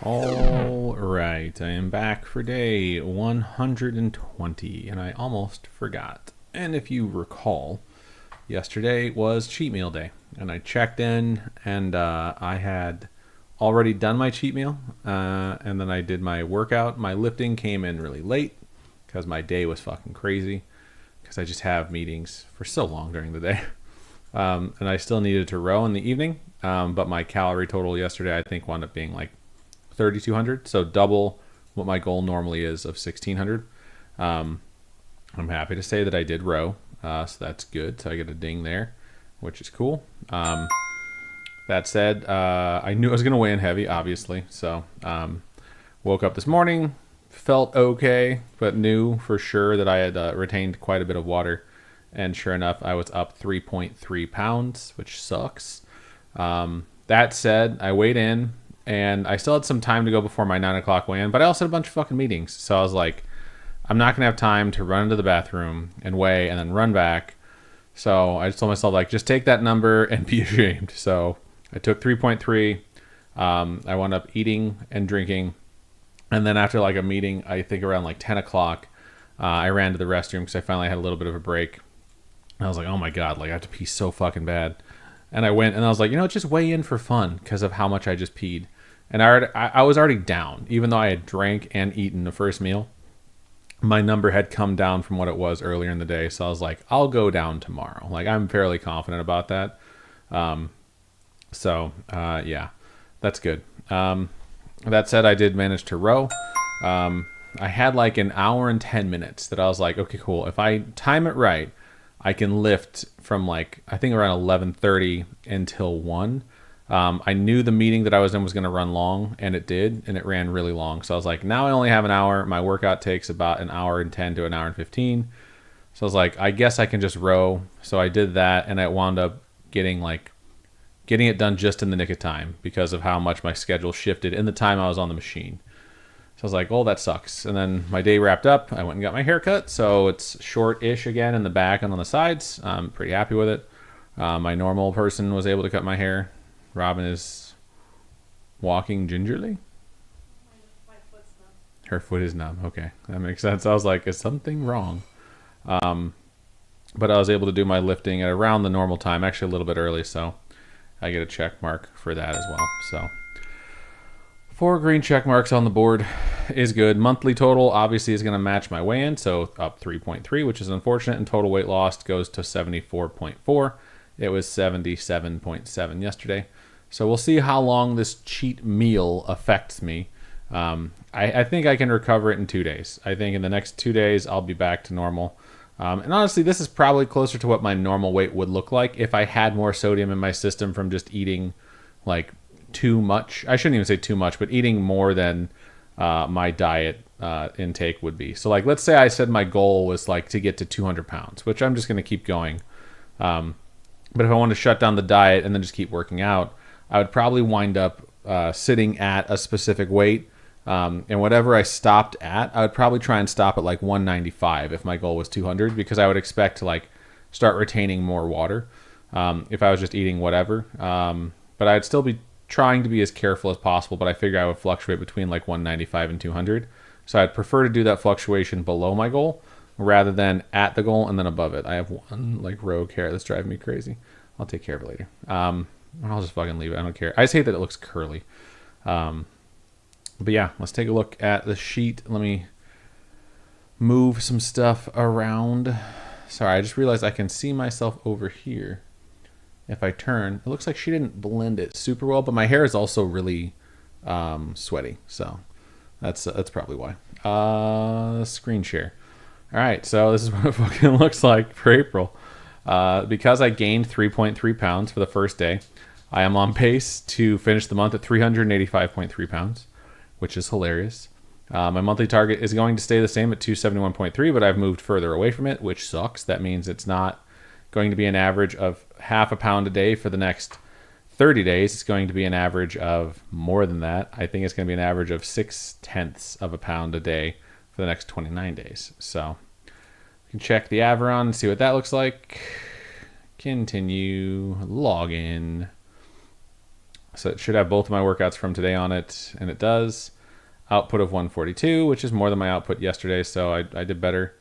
All right, I am back for day 120, and I almost forgot. And if you recall, yesterday was cheat meal day, and I checked in, and I had already done my cheat meal, and then I did my workout. My lifting came in really late because my day was fucking crazy, because I just have meetings for so long during the day. And I still needed to row in the evening, but my calorie total yesterday I think wound up being like 3,200, so double what my goal normally is of 1,600. I'm happy to say that I did row, so that's good. So I get a ding there, which is cool. That said, I knew I was going to weigh in heavy, obviously. So woke up this morning, felt okay, but knew for sure that I had retained quite a bit of water. And sure enough, I was up 3.3 pounds, which sucks. That said, I weighed in, and I still had some time to go before my 9 o'clock weigh-in, but I also had a bunch of fucking meetings. So I was like, I'm not going to have time to run into the bathroom and weigh and then run back. So I just told myself, like, just take that number and be ashamed. So I took 3.3. I wound up eating and drinking. And then after like a meeting, I think around like 10 o'clock, I ran to the restroom because I finally had a little bit of a break. And I was like, oh my God, like I have to pee so fucking bad. And I went and I was like, just weigh in for fun because of how much I just peed. And I was already down, even though I had drank and eaten the first meal. My number had come down from what it was earlier in the day. So I was like, I'll go down tomorrow. Like, I'm fairly confident about that. Yeah, that's good. That said, I did manage to row. I had like an hour and 10 minutes that I was like, okay, cool. If I time it right, I can lift from like, I think around 11:30 until 1. I knew the meeting that I was in was going to run long, and it did, and it ran really long. So I was like, now I only have an hour. My workout takes about an hour and 10 to an hour and 15. So I was like, I guess I can just row. So I did that, and I wound up getting it done just in the nick of time because of how much my schedule shifted in the time I was on the machine. So I was like, oh, that sucks. And then my day wrapped up. I went and got my hair cut. So it's short-ish again in the back and on the sides. I'm pretty happy with it. My normal person was able to cut my hair. Robin is walking gingerly. My foot's numb. Her foot is numb. Okay, that makes sense. I was like, is something wrong? But I was able to do my lifting at around the normal time, actually a little bit early. So I get a check mark for that as well. So 4 green check marks on the board is good. Monthly total obviously is going to match my weigh-in, so up 3.3, which is unfortunate. And total weight lost goes to 74.4. It was 77.7 yesterday. So we'll see how long this cheat meal affects me. I think I can recover it in 2 days. I think in the next 2 days, I'll be back to normal. And honestly, this is probably closer to what my normal weight would look like if I had more sodium in my system from just eating like too much. I shouldn't even say too much, but eating more than my diet intake would be. So like, let's say I said my goal was like to get to 200 pounds, which I'm just going to keep going. But if I wanted to shut down the diet and then just keep working out, I would probably wind up sitting at a specific weight. And whatever I stopped at, I would probably try and stop at like 195 if my goal was 200, because I would expect to like start retaining more water if I was just eating whatever. But I'd still be trying to be as careful as possible, but I figure I would fluctuate between like 195 and 200. So I'd prefer to do that fluctuation below my goal rather than at the goal and then above it. I have one like rogue hair that's driving me crazy. I'll take care of it later. I'll just fucking leave it. I don't care. I just hate that it looks curly. But yeah, let's take a look at the sheet. Let me move some stuff around. Sorry, I just realized I can see myself over here. If I turn, it looks like she didn't blend it super well, but my hair is also really sweaty. So that's probably why. Screen share. All right, so this is what it fucking looks like for April. Because I gained 3.3 pounds for the first day, I am on pace to finish the month at 385.3 pounds, which is hilarious. My monthly target is going to stay the same at 271.3, but I've moved further away from it, which sucks. That means it's not going to be an average of half a pound a day for the next 30 days. It's going to be an average of more than that. I think it's going to be an average of 0.6 of a pound a day for the next 29 days. So you can check the Averon and see what that looks like. Continue. Login. So it should have both of my workouts from today on it, and it does. Output of 142, which is more than my output yesterday, so I did better.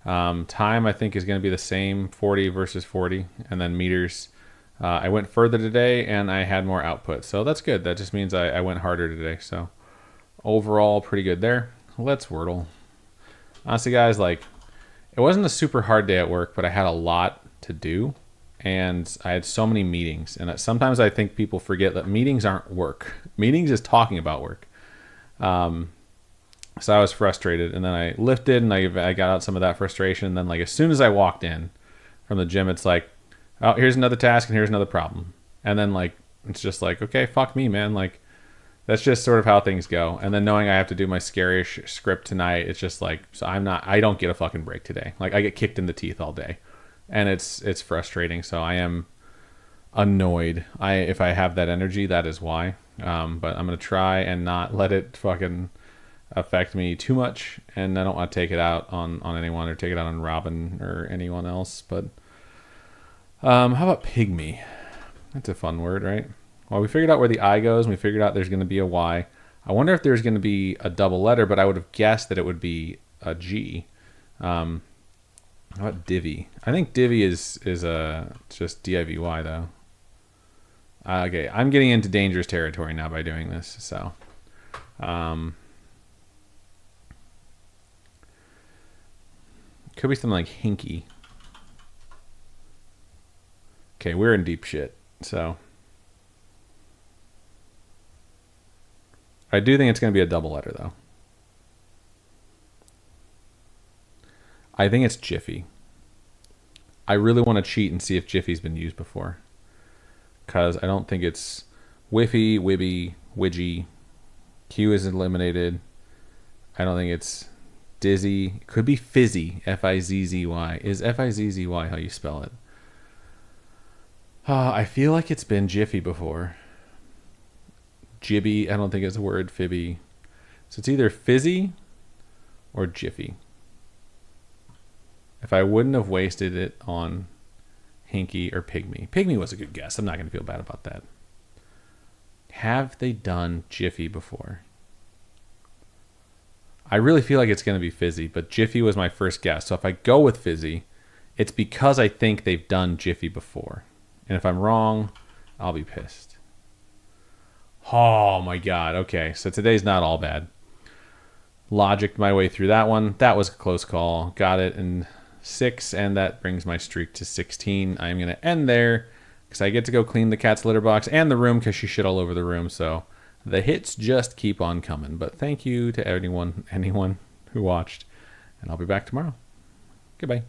Time, I think, is going to be the same, 40 versus 40. And then meters, I went further today, and I had more output. So that's good. That just means I went harder today. So overall, pretty good there. Let's Wordle. Honestly, guys, like, it wasn't a super hard day at work, but I had a lot to do. And I had so many meetings. And sometimes I think people forget that meetings aren't work. Meetings is talking about work. So I was frustrated, and then I lifted, and I got out some of that frustration. And then, like, as soon as I walked in from the gym, it's like, oh, here's another task, and here's another problem. And then, like, it's just like, okay, fuck me, man. Like, that's just sort of how things go. And then knowing I have to do my scarish script tonight, it's just like, so I don't get a fucking break today. Like, I get kicked in the teeth all day, and it's frustrating. So I am annoyed. If I have that energy, that is why. But I'm gonna try and not let it fucking affect me too much, and I don't want to take it out on anyone or take it out on Robin or anyone else. But how about pygmy? That's a fun word, right? Well, we figured out where the I goes, and we figured out there's going to be a Y. I wonder if there's going to be a double letter, but I would have guessed that it would be a G. How about divvy? I think divvy is just divy though. Okay, I'm getting into dangerous territory now by doing this. So could be something like hinky. Okay, we're in deep shit. So I do think it's going to be a double letter, though. I think it's Jiffy. I really want to cheat and see if Jiffy's been used before. Because I don't think it's Whiffy, Wibby, Widgy. Q is eliminated. I don't think it's Dizzy. It could be Fizzy. F-I-Z-Z-Y. Is F-I-Z-Z-Y how you spell it? I feel like it's been Jiffy before. Jibby, I don't think it's a word. Fibby. So it's either Fizzy or Jiffy. If I wouldn't have wasted it on Hinky or Pygmy. Pygmy was a good guess. I'm not going to feel bad about that. Have they done Jiffy before? I really feel like it's going to be Fizzy, but Jiffy was my first guess. So if I go with Fizzy, it's because I think they've done Jiffy before. And if I'm wrong, I'll be pissed. Oh my God. Okay, so today's not all bad. Logicked my way through that one. That was a close call. Got it in 6, and that brings my streak to 16. I'm going to end there because I get to go clean the cat's litter box and the room because she shit all over the room. So the hits just keep on coming. But thank you to anyone who watched, and I'll be back tomorrow. Goodbye.